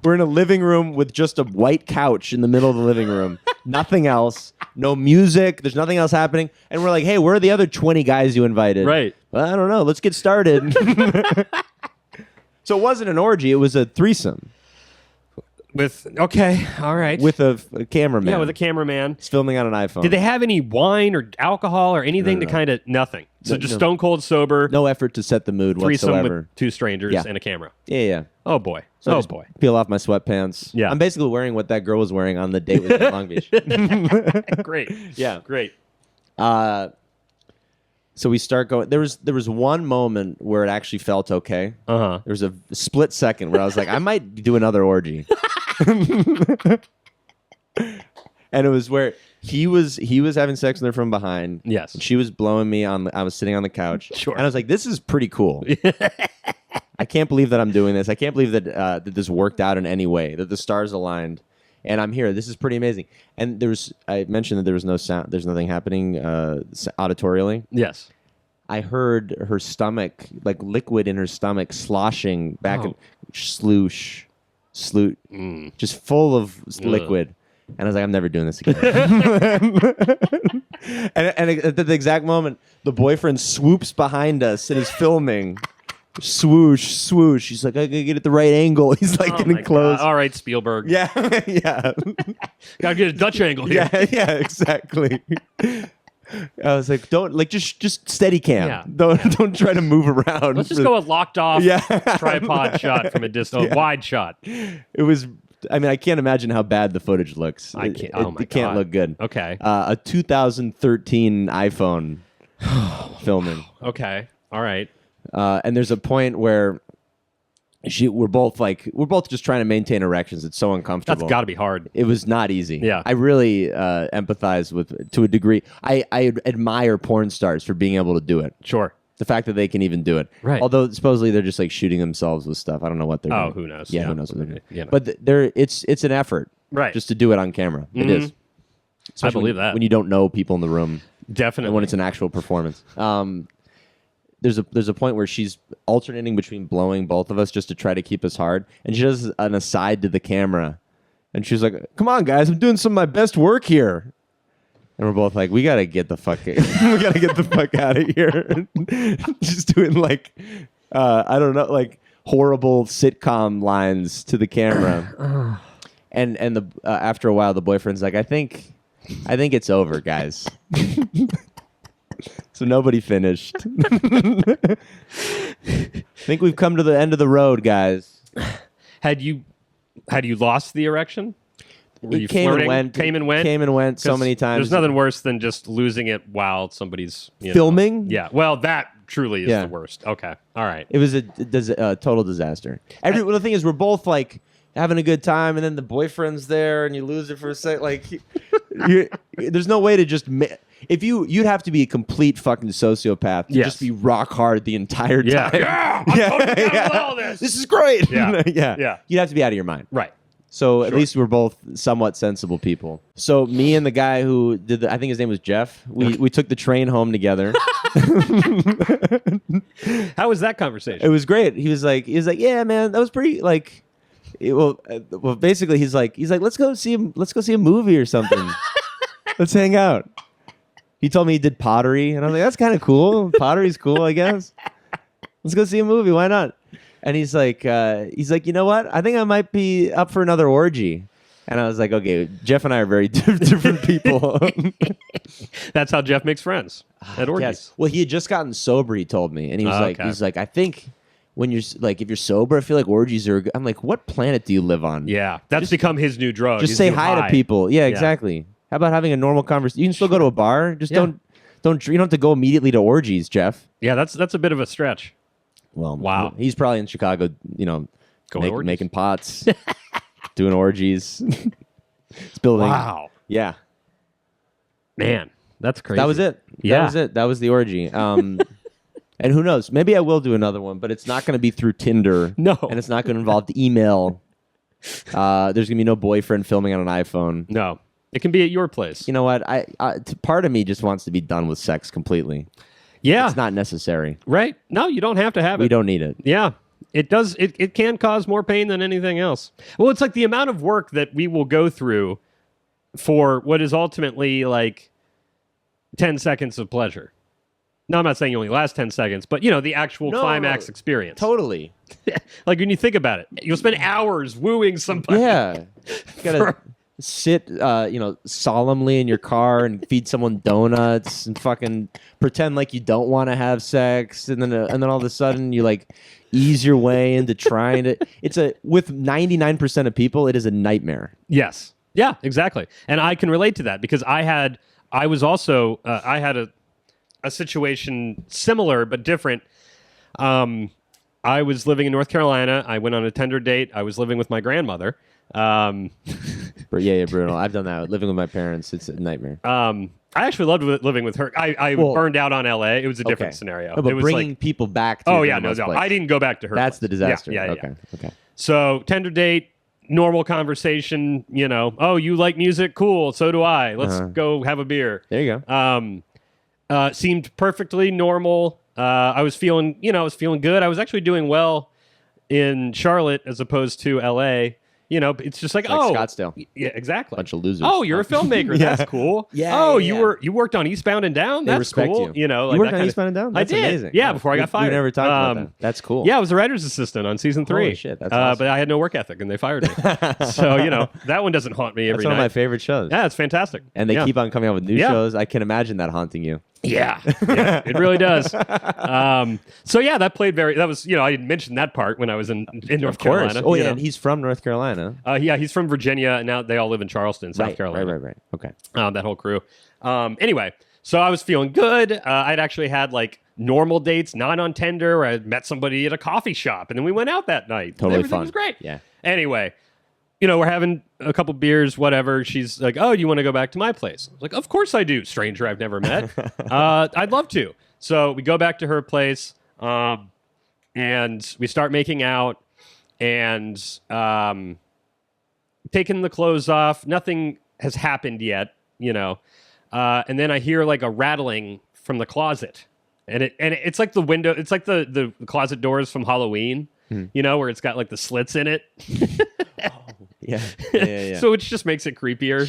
We're in a living room with just a white couch in the middle of the living room. Nothing else. No music. There's nothing else happening. And we're like, hey, where are the other 20 guys you invited? Right. Well, I don't know. Let's get started. So it wasn't an orgy. It was a threesome. Okay, all right. With a cameraman. Yeah, with a cameraman. He's filming on an iPhone. Did they have any wine or alcohol or anything to kind of nothing? So just stone cold sober. No effort to set the mood threesome whatsoever. with two strangers and a camera. Yeah. Oh boy. So I oh just boy. Peel off my sweatpants. Yeah. I'm basically wearing what that girl was wearing on the date with me in Long Beach. Great. Yeah. Great. So we start going. There was one moment where it actually felt okay. There was a split second where I was like, I might do another orgy. And it was where he was having sex with her from behind. Yes. And she was blowing me on. I was sitting on the couch. Sure. And I was like, this is pretty cool. I can't believe that I'm doing this. I can't believe that that this worked out in any way. That the stars aligned. And I'm here. This is pretty amazing. And I mentioned that there was no sound. There's nothing happening auditorially. Yes. I heard her stomach, like liquid in her stomach, sloshing back and sloosh, just full of liquid. And I was like, I'm never doing this again. and at the exact moment, the boyfriend swoops behind us and is filming. Swoosh, swoosh. He's like, I gotta get at the right angle. He's like getting close. God. All right, Spielberg. Yeah, yeah. Gotta get a Dutch angle here. Yeah, exactly. I was like, don't just steady cam. Yeah. Don't try to move around. Let's just go with locked off Yeah. tripod shot from a distance, wide shot. It was. I mean, I can't imagine how bad the footage looks. I can't. It can't look good. Okay. A 2013 iPhone filming. Okay. All right. And there's a point where we're both just trying to maintain erections. It's so uncomfortable. That's got to be hard. It was not easy. Yeah. I really empathize with, to a degree. I admire porn stars for being able to do it. Sure. The fact that they can even do it. Right. Although supposedly they're just like shooting themselves with stuff. I don't know what they're doing. Oh, who knows? Yeah, who knows what they're doing. You know. But it's an effort. Right. Just to do it on camera. It is. Especially believe that. When you don't know people in the room. Definitely. And when it's an actual performance. There's a point where she's alternating between blowing both of us just to try to keep us hard, and she does an aside to the camera, and she's like, "Come on, guys, I'm doing some of my best work here." And we're both like, "We gotta get the fuck, out of here." She's doing like, I don't know, like horrible sitcom lines to the camera, and the after a while, the boyfriend's like, "I think it's over, guys." So nobody finished. I think we've come to the end of the road, guys. Had you lost the erection? Were you came flirting? and went so many times. There's nothing worse than just losing it while somebody's filming. Yeah. Well, that truly is the worst. Okay. All right. It was a total disaster. Well, the thing is, we're both like having a good time, and then the boyfriend's there, and you lose it for a sec. Like, there's no way to just. If you'd have to be a complete fucking sociopath to just be rock hard the entire time. Yeah. I'm totally down with all this. This is great. Yeah. Yeah. You'd have to be out of your mind. Right. So at least we're both somewhat sensible people. So me and the guy who did I think his name was Jeff. We took the train home together. How was that conversation? It was great. He was like, yeah, man, that was pretty like. Well, basically, he's like, let's go see a movie or something. Let's hang out. He told me he did pottery, and I was like, that's kind of cool. Pottery's cool, I guess. Let's go see a movie. Why not? And he's like, you know what? I think I might be up for another orgy. And I was like, okay, Jeff and I are very different people. That's how Jeff makes friends at orgies. Yes. Well, he had just gotten sober, he told me. And he was like, I think when you're like, if you're sober, I feel like orgies are, I'm like, what planet do you live on? Yeah. That's become his new drug. Just say hi to people. Yeah, exactly. How about having a normal conversation? You can still go to a bar. Just don't, you don't have to go immediately to orgies, Jeff. Yeah, that's a bit of a stretch. Well, wow. He's probably in Chicago, making pots. Doing orgies. It's building. Wow. Yeah. Man, that's crazy. That was it. Yeah. That was it. That was the orgy. And who knows? Maybe I will do another one, but it's not going to be through Tinder. No. And it's not going to involve the email. There's going to be no boyfriend filming on an iPhone. No. It can be at your place. You know what? Part of me just wants to be done with sex completely. Yeah. It's not necessary. Right? No, you don't have to have it. We don't need it. Yeah. It does. It can cause more pain than anything else. Well, it's like the amount of work that we will go through for what is ultimately like 10 seconds of pleasure. No, I'm not saying you only last 10 seconds, but the actual climax experience. Totally. Like when you think about it, you'll spend hours wooing somebody. Yeah. You gotta sit, solemnly in your car and feed someone donuts and fucking pretend like you don't want to have sex, and then all of a sudden you like ease your way into trying to. With 99% of people, it is a nightmare. Yes. Yeah. Exactly. And I can relate to that because I had a situation similar but different. I was living in North Carolina. I went on a Tinder date. I was living with my grandmother. Yeah, Bruno. I've done that. Living with my parents, it's a nightmare. I actually loved living with her. I burned out on LA. It was a different scenario. No, but it was bringing people back to no. I didn't go back to her. That's place. the disaster. Yeah. Okay. So Tinder date, normal conversation, oh, you like music? Cool. So do I. Let's go have a beer. There you go. Seemed perfectly normal. I was feeling good. I was actually doing well in Charlotte as opposed to LA. It's just like Scottsdale. Yeah, exactly. Bunch of losers. Oh, you're a filmmaker. That's cool. Yeah. Oh, you worked on Eastbound and Down. They That's respect cool. You worked on Eastbound and Down. That's I did. Amazing. Yeah, before I got fired. We never talked about that. That's cool. Yeah, I was a writer's assistant on season 3. Holy shit, that's awesome. But I had no work ethic, and they fired me. So that one doesn't haunt me every night. That's one of my favorite shows. Yeah, it's fantastic. And they keep on coming out with new shows. I can imagine that haunting you. Yeah, it really does. That played that was, I didn't mention that part when I was in North Carolina. Oh, yeah, and he's from North Carolina. Yeah, he's from Virginia, and now they all live in Charleston, South Carolina. Right. Okay. That whole crew. Anyway, so I was feeling good. I'd actually had like normal dates, not on Tinder, where I met somebody at a coffee shop, and then we went out that night. Totally Everything fun. was great. Yeah. Anyway, we're having a couple beers, whatever. She's like, oh, you want to go back to my place? I was like, of course I do, stranger I've never met. I'd love to. So we go back to her place, and we start making out, and taking the clothes off. Nothing has happened yet, and then I hear like a rattling from the closet. And it's like the window, it's like the closet doors from Halloween, where it's got like the slits in it. Yeah. So it just makes it creepier,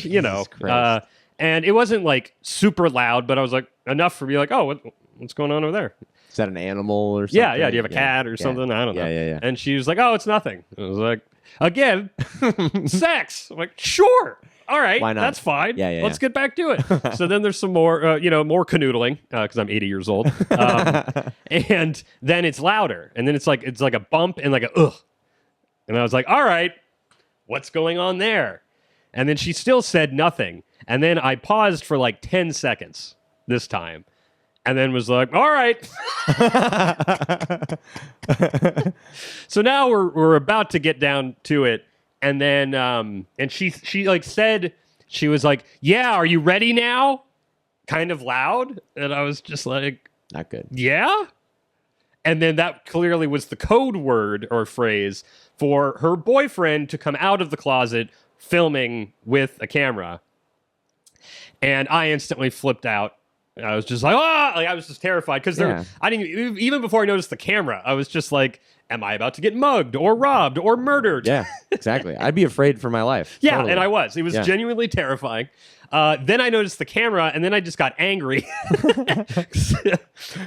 and it wasn't like super loud, but I was like enough for me like, oh, what's going on over there? Is that an animal or something? Yeah. Do you have a cat or something? I don't know. Yeah. And she was like, oh, it's nothing. I was like, again, sex. I'm like, sure. All right, why not? That's fine. Yeah. Let's get back to it. So then there's some more, more canoodling because I'm 80 years old, and then it's louder, and then it's like a bump and like a ugh, and I was like, all right, what's going on there? And then she still said nothing, and then I paused for like 10 seconds this time, and then was like, all right. So now we're about to get down to it. And then, and she like said, she was like, yeah, are you ready now? Kind of loud. And I was just like, not good. Yeah. And then that clearly was the code word or phrase for her boyfriend to come out of the closet filming with a camera. And I instantly flipped out. I was just like, oh, like I was just terrified because I didn't even before I noticed the camera. I was just like, am I about to get mugged or robbed or murdered? Yeah, exactly. I'd be afraid for my life. Yeah, Totally. and I was. It was genuinely terrifying. Then I noticed the camera, and then I just got angry.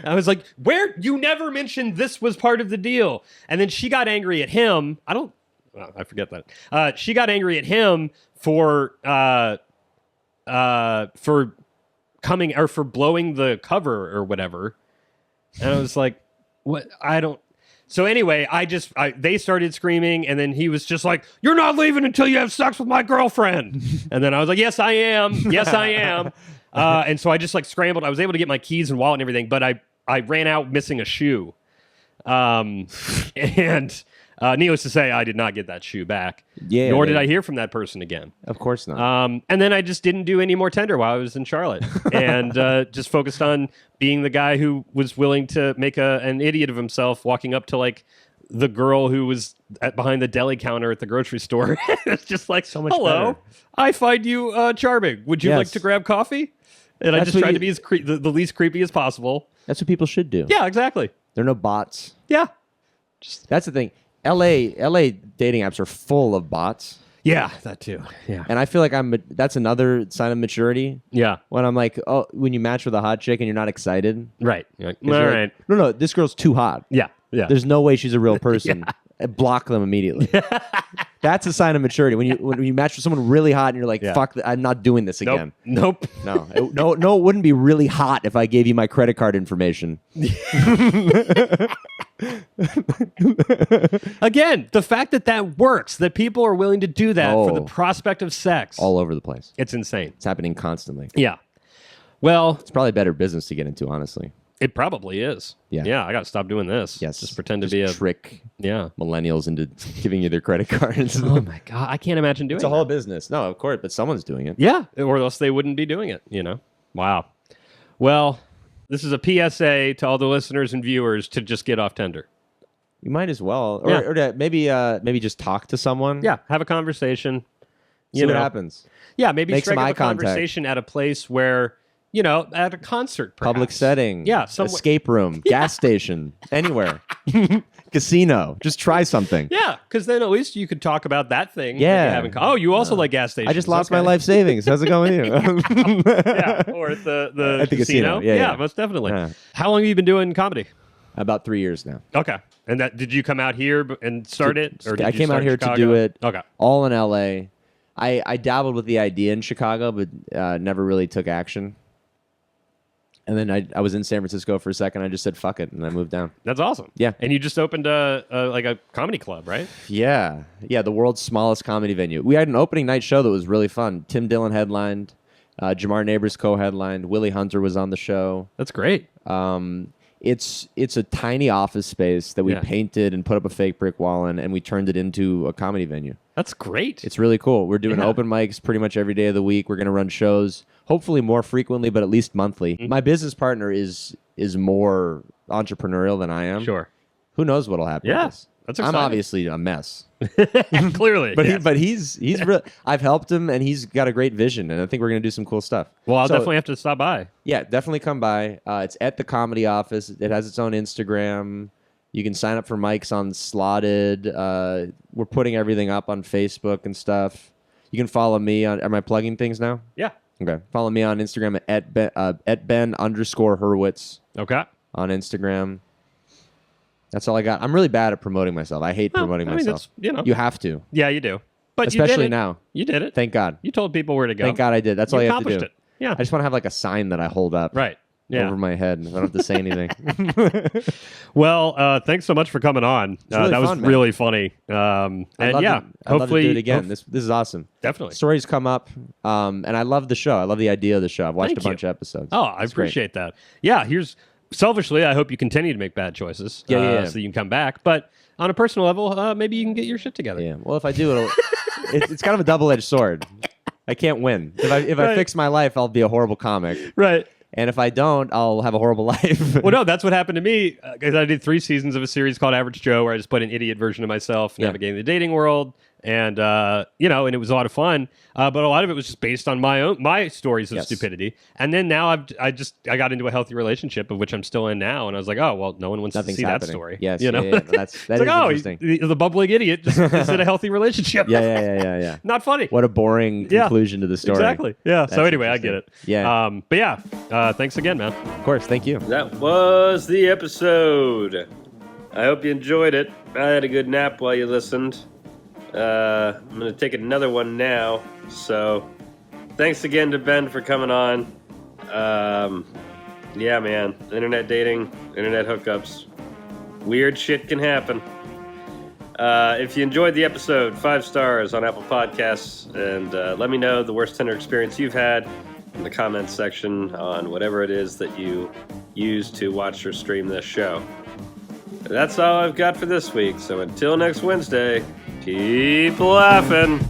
I was like, "Where? You never mentioned this was part of the deal." And then she got angry at him. I forget that. She got angry at him for coming or for blowing the cover or whatever. And I was like, "What? I don't." So anyway, they started screaming, and then he was just like, "You're not leaving until you have sex with my girlfriend." And then I was like, "Yes, I am. Yes, I am." And so I just like scrambled. I was able to get my keys and wallet and everything, but I ran out missing a shoe. And needless to say, I did not get that shoe back. Yeah, nor did I hear from that person again. Of course not. And then I just didn't do any more Tinder while I was in Charlotte, and just focused on being the guy who was willing to make an idiot of himself, walking up to like the girl who was behind the deli counter at the grocery store. It's just like, so much hello, better. I find you charming. Would you like to grab coffee? And I just tried to be as the least creepy as possible. That's what people should do. Yeah, exactly. There are no bots. Yeah. That's the thing. LA dating apps are full of bots. Yeah, that too. Yeah. And I feel like that's another sign of maturity. Yeah. When I'm like, oh, when you match with a hot chick and you're not excited. Right. You're like, all right. No, this girl's too hot. Yeah. Yeah. There's no way she's a real person. Block them immediately. That's a sign of maturity. When you match with someone really hot and you're like, fuck, I'm not doing this again. Nope. No, it wouldn't be really hot if I gave you my credit card information. Again, the fact that works, that people are willing to do that for the prospect of sex. All over the place. It's insane. It's happening constantly. Yeah. Well, it's probably better business to get into, honestly. It probably is. Yeah, I got to stop doing this. Yes. Just pretend to be a trick millennials into giving you their credit cards. Oh my God. I can't imagine doing it. It's a whole business. No, of course, but someone's doing it. Yeah, or else they wouldn't be doing it, Wow. Well, this is a PSA to all the listeners and viewers to just get off Tinder. You might as well. Or to maybe just talk to someone. Yeah, have a conversation. See what happens. Yeah, maybe make strike some up eye a conversation at a place where, at a concert, perhaps. Public setting. Yeah. Escape room. Gas station. Anywhere. Casino. Just try something. Yeah, because then at least you could talk about that thing. Yeah. You also like gas stations. I just lost my life savings. How's it going with you? Yeah, or at the casino. Yeah, most definitely. Yeah. How long have you been doing comedy? About 3 years now. Okay. And did you come out here and start it? Or I came out here to do it. Okay. All in LA. I dabbled with the idea in Chicago, but never really took action. And then I was in San Francisco for a second. I just said, fuck it. And I moved down. That's awesome. Yeah. And you just opened a comedy club, right? Yeah. Yeah. The world's smallest comedy venue. We had an opening night show that was really fun. Tim Dillon headlined. Jamar Neighbors co-headlined. Willie Hunter was on the show. That's great. It's a tiny office space that we painted and put up a fake brick wall in, and we turned it into a comedy venue. That's great. It's really cool. We're doing open mics pretty much every day of the week. We're going to run shows, hopefully more frequently, but at least monthly. Mm-hmm. My business partner is more entrepreneurial than I am. Sure. Who knows what'll happen? Yeah, with this. that's exciting. I'm obviously a mess. Clearly. But he's real. I've helped him, and he's got a great vision, and I think we're going to do some cool stuff. Well, I'll definitely have to stop by. Yeah, definitely come by. It's at the Comedy Office. It has its own Instagram. You can sign up for mics on Slotted. We're putting everything up on Facebook and stuff. You can follow me on. Am I plugging things now? Yeah. Okay. Follow me on Instagram at Ben_Herwitz. Okay. On Instagram. That's all I got. I'm really bad at promoting myself. I hate promoting myself. You have to. Yeah, you do. But especially you did it. Now. You did it. Thank God. You told people where to go. Thank God I did. That's all you have to do. Accomplished it. Yeah. I just want to have like a sign that I hold up. Right. Yeah. Over my head. I don't have to say anything. Well, thanks so much for coming on. Really that was fun, really funny. I'd love to do it again. This is awesome. Definitely. Stories come up, and I love the show. I love the idea of the show. I've watched a bunch of episodes. Oh, I appreciate that. Yeah, selfishly, I hope you continue to make bad choices. Yeah. So you can come back. But on a personal level, maybe you can get your shit together. Yeah. Well, if I do, it's kind of a double-edged sword. I can't win. If I fix my life, I'll be a horrible comic. Right. And if I don't, I'll have a horrible life. Well, no, that's what happened to me. Because I did 3 seasons of a series called Average Joe, where I just played an idiot version of myself navigating the dating world. And and it was a lot of fun, but a lot of it was just based on my stories of stupidity. And then now I got into a healthy relationship, of which I'm still in now, and I was like, oh well, no one wants to see that story. Yes, Yeah. That's interesting. The bubbling idiot just is in a healthy relationship. Yeah. Not funny. What a boring conclusion to the story. Exactly. Yeah. So anyway, I get it. Yeah. But yeah, thanks again, man. Of course. Thank you. That was the episode. I hope you enjoyed it. I had a good nap while you listened. I'm going to take another one now. So, thanks again to Ben for coming on. Yeah, man. Internet dating, internet hookups. Weird shit can happen. If you enjoyed the episode, 5 stars on Apple Podcasts. And let me know the worst Tinder experience you've had in the comments section on whatever it is that you use to watch or stream this show. That's all I've got for this week. So until next Wednesday, keep laughing.